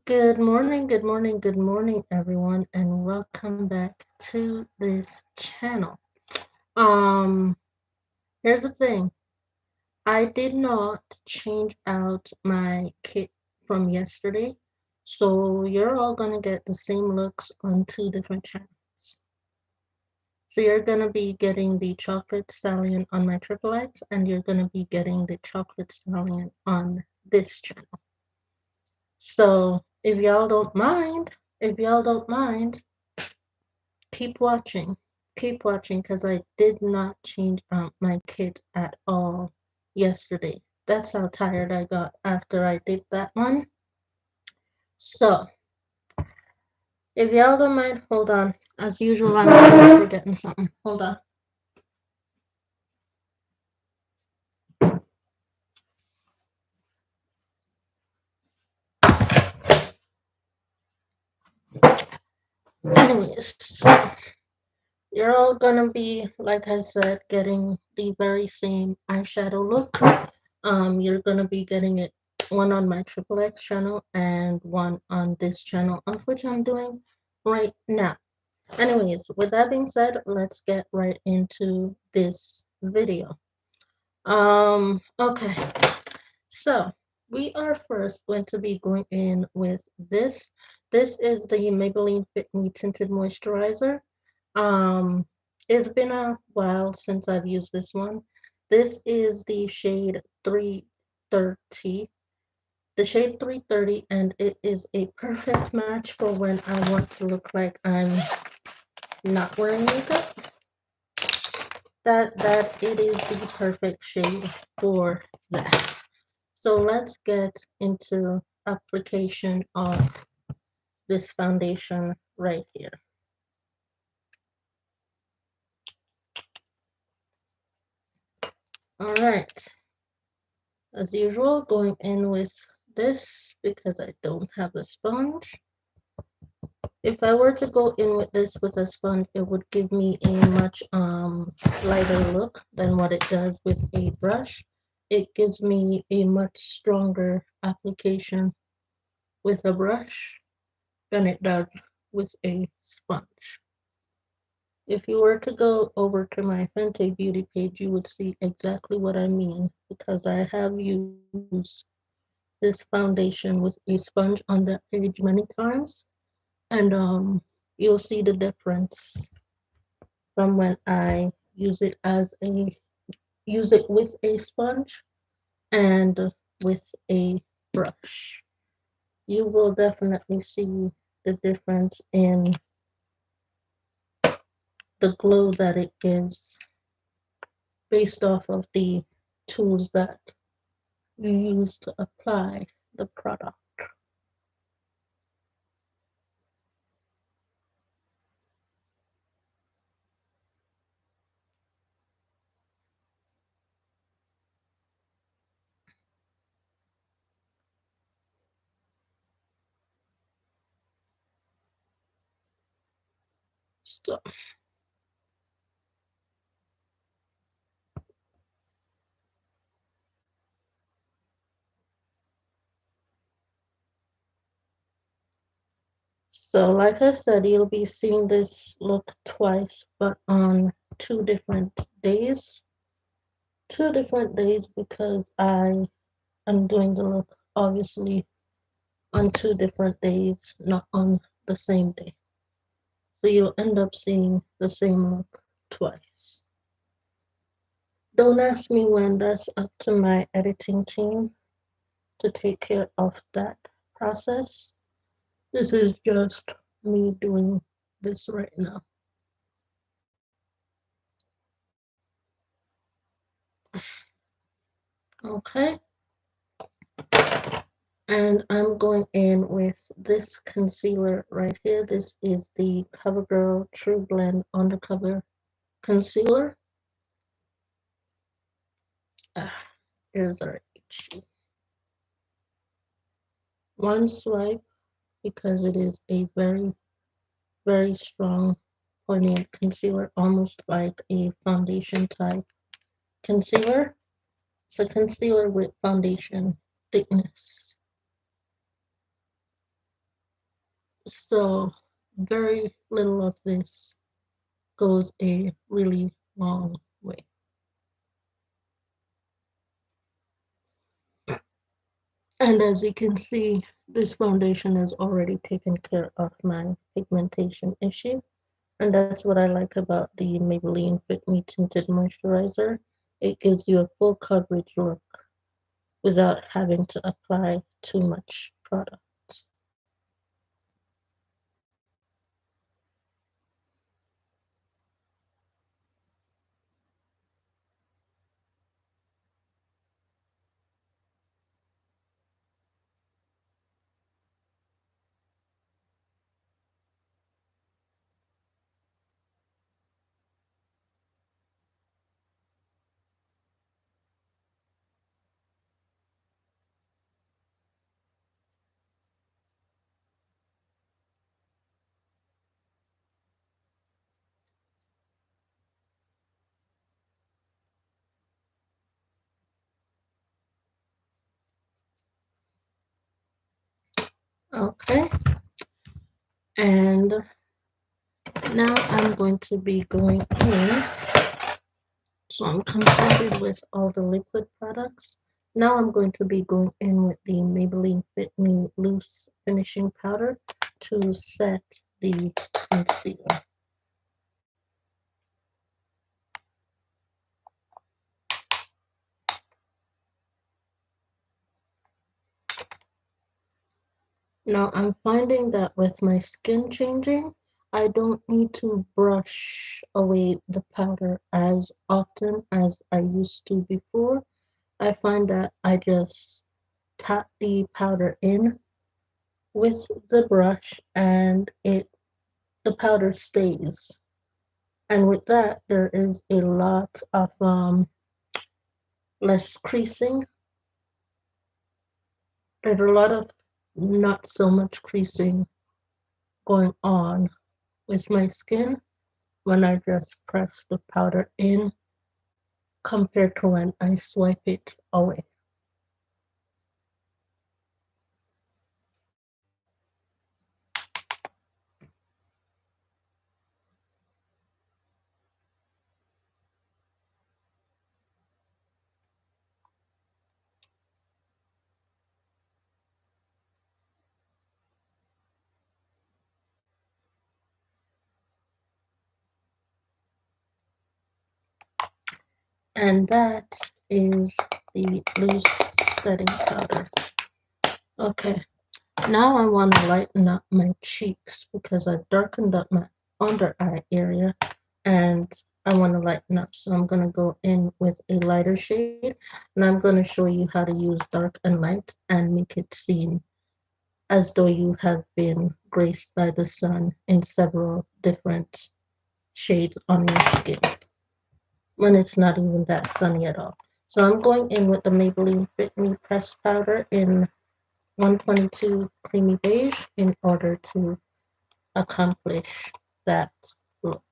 Good morning, everyone, and welcome back to this channel. Um, Here's the thing. I did not change out my kit from yesterday, so you're all gonna get the same looks on two different channels. So you're gonna be getting the chocolate stallion on my triple X, and you're gonna be getting the chocolate stallion on this channel. So if y'all don't mind, keep watching. Keep watching because I did not change out my kit at all yesterday. That's how tired I got after I did that one. So, if y'all don't mind, hold on. As usual, I'm always forgetting something. Hold on. Anyways, so you're all gonna be, like I said, getting the very same eyeshadow look. You're gonna be getting it one on my triple X channel and one on this channel, of which I'm doing right now. Anyways, with that being said, let's get right into this video. Okay, so we are first going to be going in with this. This is the Maybelline Fit Me Tinted Moisturizer. Um, it's been a while since I've used this one. This is the shade 330. The shade 330, and it is a perfect match for when I want to look like I'm not wearing makeup. That it is the perfect shade for that. So let's get into application of this foundation right here. All right, as usual, going in with this because I don't have a sponge. If I were to go in with this with a sponge, it would give me a much lighter look than what it does with a brush. It gives me a much stronger application with a brush than it does with a sponge. If you were to go over to my Fenty Beauty page, you would see exactly what I mean because I have used this foundation with a sponge on that page many times, and you'll see the difference from when I use it with a sponge and with a brush. You will definitely see the difference in the glow that it gives based off of the tools that you use to apply the product. So, so like I said, you'll be seeing this look twice, but on two different days. Two different days because I am doing the look obviously on two different days, not on the same day. So you'll end up seeing the same look twice. Don't ask me when, that's up to my editing team to take care of that process. This is just me doing this right now. Okay, and I'm going in with this concealer right here. This is the CoverGirl True Blend Undercover Concealer. Ah, here's our H. One swipe because it is a very, very strong poignant concealer, almost like a foundation type concealer. It's a concealer with foundation thickness. So very little of this goes a really long way. And as you can see, this foundation has already taken care of my pigmentation issue. And that's what I like about the Maybelline Fit Me Tinted Moisturizer. It gives you a full coverage look without having to apply too much product. Okay, and now I'm going to be going in. So I'm completed with all the liquid products. Now I'm going to be going in with the Maybelline Fit Me Loose Finishing Powder to set the concealer. Now I'm finding that with my skin changing, I don't need to brush away the powder as often as I used to before. I find that I just tap the powder in with the brush and the powder stays. And with that, there is a lot of less creasing. There's a lot of not so much creasing going on with my skin when I just press the powder in compared to when I swipe it away. And that is the loose setting powder. Okay, now I want to lighten up my cheeks because I've darkened up my under eye area and I want to lighten up. So I'm going to go in with a lighter shade and I'm going to show you how to use dark and light and make it seem as though you have been graced by the sun in several different shades on your skin when it's not even that sunny at all. So I'm going in with the Maybelline Fit Me Pressed Powder in 122 Creamy Beige in order to accomplish that look.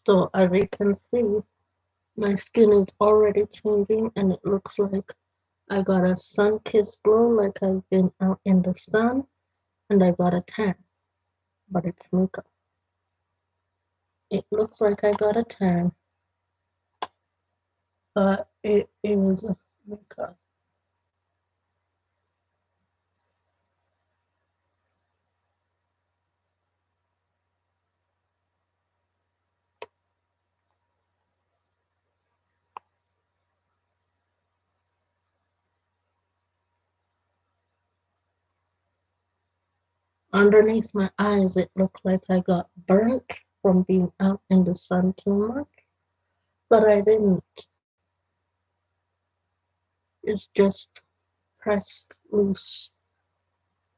So as you can see, my skin is already changing and it looks like I got a sun-kissed glow like I've been out in the sun and I got a tan, but it's makeup. It looks like I got a tan, but it is makeup. Underneath my eyes, it looked like I got burnt from being out in the sun too much, but I didn't. It's just pressed loose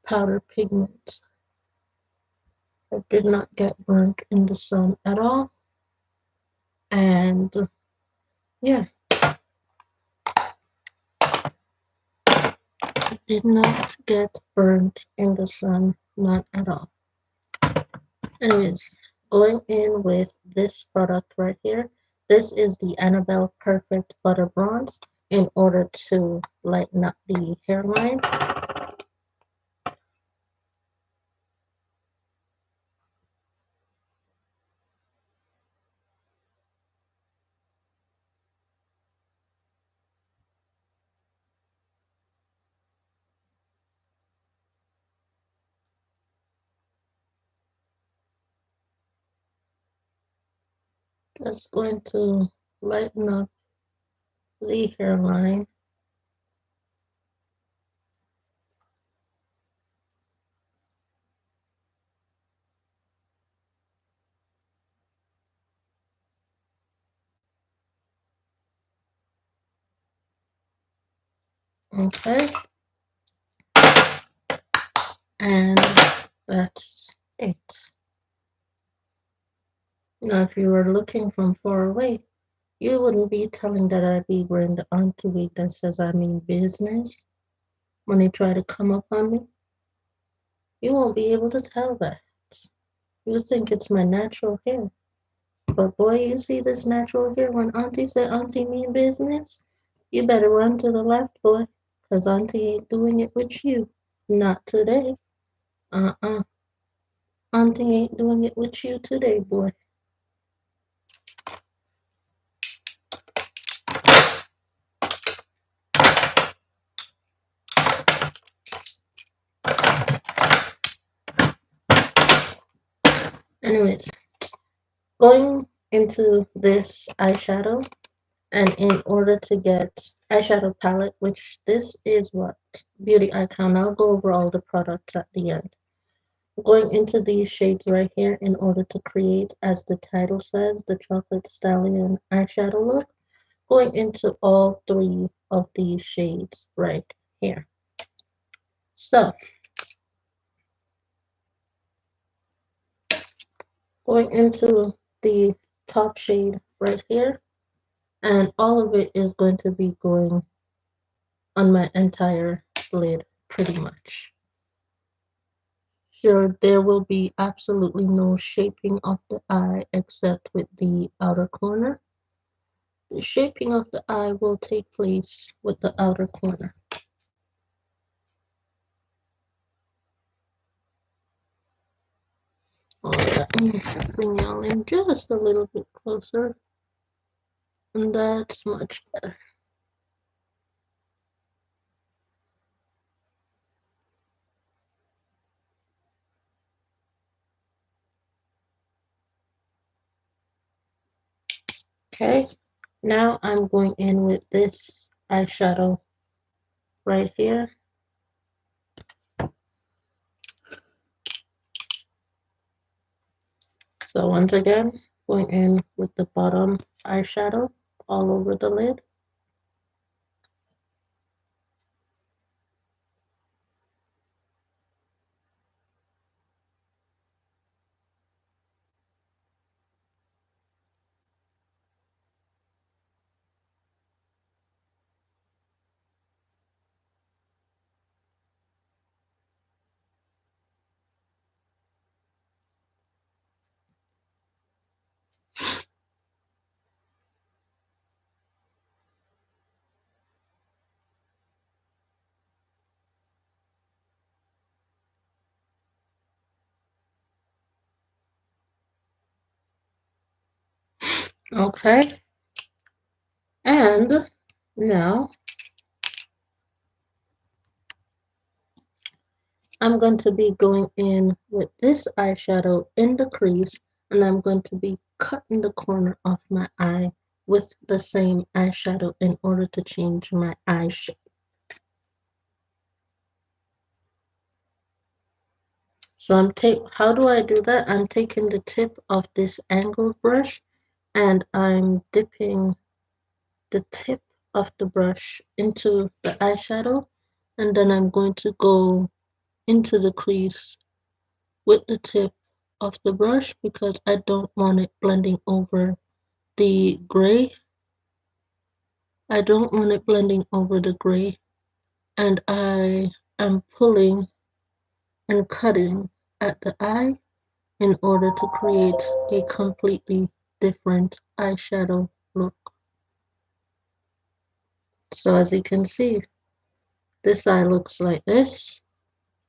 powder pigment. I did not get burnt in the sun at all. And yeah, did not get burnt in the sun, not at all. Anyways, going in with this product right here. this is the Annabelle Perfect Butter Bronze in order to lighten up the hairline. Just going to lighten up the hairline. Okay, and that's it. Now, if you were looking from far away, you wouldn't be telling that I'd be wearing the auntie wig that says I mean business when they try to come up on me. You won't be able to tell that. You think it's my natural hair. But boy, you see this natural hair when auntie said auntie mean business? You better run to the left, boy, 'cause auntie ain't doing it with you. Not today. Uh-uh. Auntie ain't doing it with you today, boy. Anyways, going into this eyeshadow, and in order to get eyeshadow palette, which this is what Beauty Icon, I'll go over all the products at the end. Going into these shades right here in order to create, as the title says, the Chocolate Stallion eyeshadow look. Going into all three of these shades right here. So, going into the top shade right here, and all of it is going to be going on my entire lid pretty much. Sure, there will be absolutely no shaping of the eye except with the outer corner. The shaping of the eye will take place with the outer corner. Oh, let me bring y'all in just a little bit closer. And that's much better. Okay, now I'm going in with this eyeshadow right here. So once again, going in with the bottom eyeshadow all over the lid. Okay, and now I'm going to be going in with this eyeshadow in the crease, and I'm going to be cutting the corner of my eye with the same eyeshadow in order to change my eye shape. So how do I do that? I'm taking the tip of this angled brush and I'm dipping the tip of the brush into the eyeshadow, and then I'm going to go into the crease with the tip of the brush because I don't want it blending over the gray. I don't want it blending over the gray, and I am pulling and cutting at the eye in order to create a completely different eyeshadow look. So as you can see, this eye looks like this,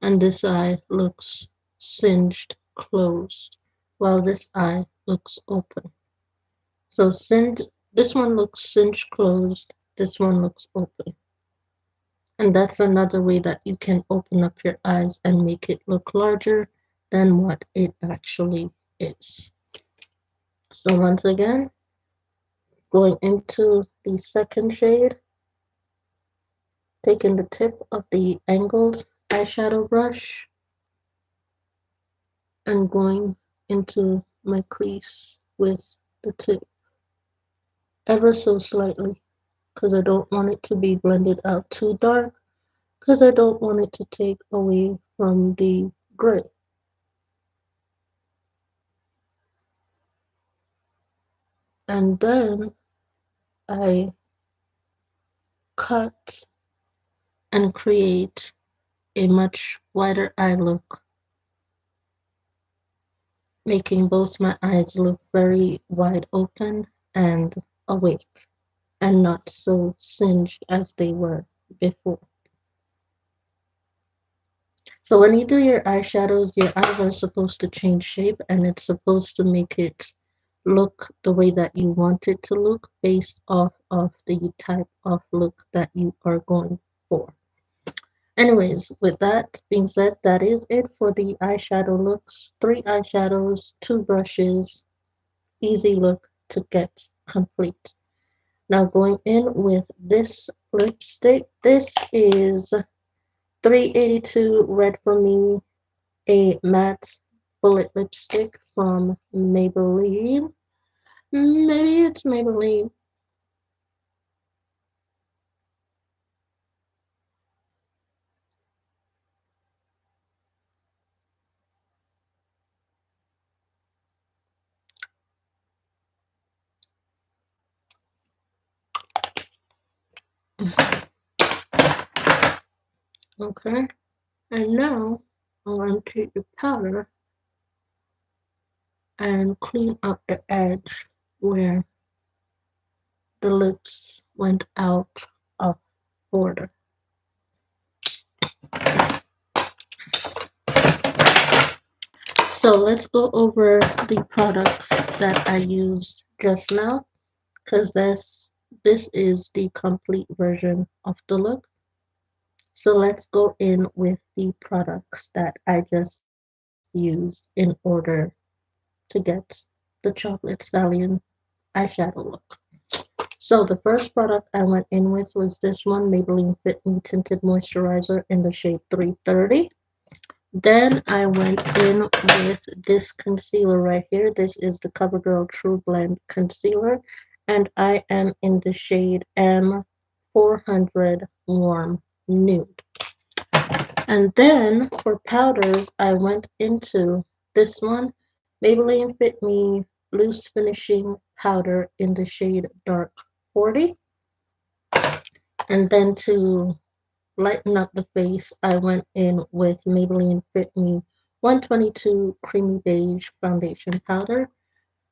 and this eye looks singed closed, while this eye looks open. So this one looks singed closed, this one looks open. And that's another way that you can open up your eyes and make it look larger than what it actually is. So once again, going into the second shade, taking the tip of the angled eyeshadow brush and going into my crease with the tip ever so slightly because I don't want it to be blended out too dark because I don't want it to take away from the gray. And then I cut and create a much wider eye look, making both my eyes look very wide open and awake and not so singed as they were before. So when you do your eyeshadows, your eyes are supposed to change shape and it's supposed to make it look the way that you want it to look based off of the type of look that you are going for. Anyways, with that being said, that is it for the eyeshadow looks. 3 eyeshadows, 2 brushes, easy look to get complete. Now going in with this lipstick. This is 382 Red for Me, a matte bullet lipstick from Maybelline. Maybe it's Maybelline. Okay. And now I'm going to take the powder and clean up the edge where the lips went out of order. So let's go over the products that I used just now because this is the complete version of the look. So let's go in with the products that I just used in order to get the chocolate stallion eyeshadow look. So the first product I went in with was this one, Maybelline Fit Me Tinted Moisturizer in the shade 330. Then I went in with this concealer right here. This is the CoverGirl True Blend Concealer. And I am in the shade M400 Warm Nude. And then for powders, I went into this one, Maybelline Fit Me Loose Finishing Powder in the shade Dark 40. And then to lighten up the face, I went in with Maybelline Fit Me 122 Creamy Beige Foundation Powder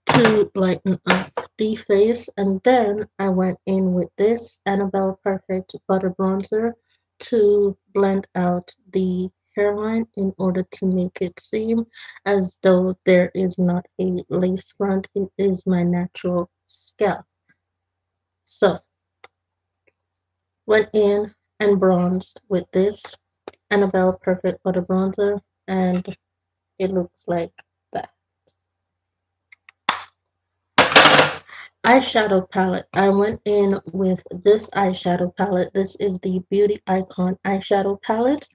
to lighten up the face. And then I went in with this Annabelle Perfect Butter Bronzer to blend out the hairline in order to make it seem as though there is not a lace front. It is my natural scalp. So went in and bronzed with this Annabelle Perfect Butter Bronzer, and it looks like that. Eyeshadow palette. I went in with this eyeshadow palette. This is the Beauty Icon eyeshadow palette.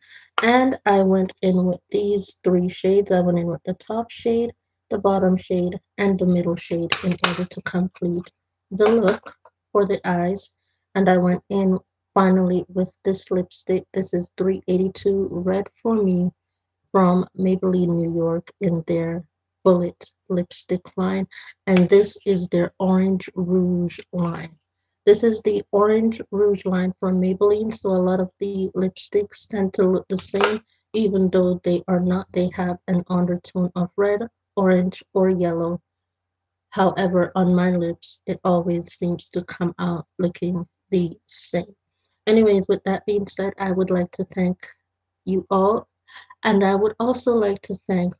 And I went in with these 3 shades. I went in with the top shade, the bottom shade, and the middle shade in order to complete the look for the eyes. And I went in finally with this lipstick. This is 382 Red for Me from Maybelline New York in their bullet lipstick line, and this is their orange rouge line. This is the orange rouge line from Maybelline, so a lot of the lipsticks tend to look the same, even though they are not. They have an undertone of red, orange, or yellow. However, on my lips, it always seems to come out looking the same. Anyways, with that being said, I would like to thank you all, and I would also like to thank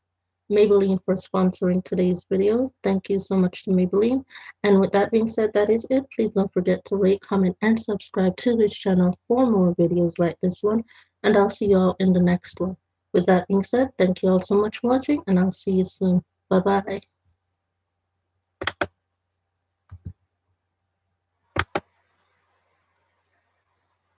Maybelline for sponsoring today's video. Thank you so much to Maybelline. And with that being said, that is it. Please don't forget to rate, comment, and subscribe to this channel for more videos like this one. And I'll see you all in the next one. With that being said, thank you all so much for watching, and I'll see you soon. Bye bye.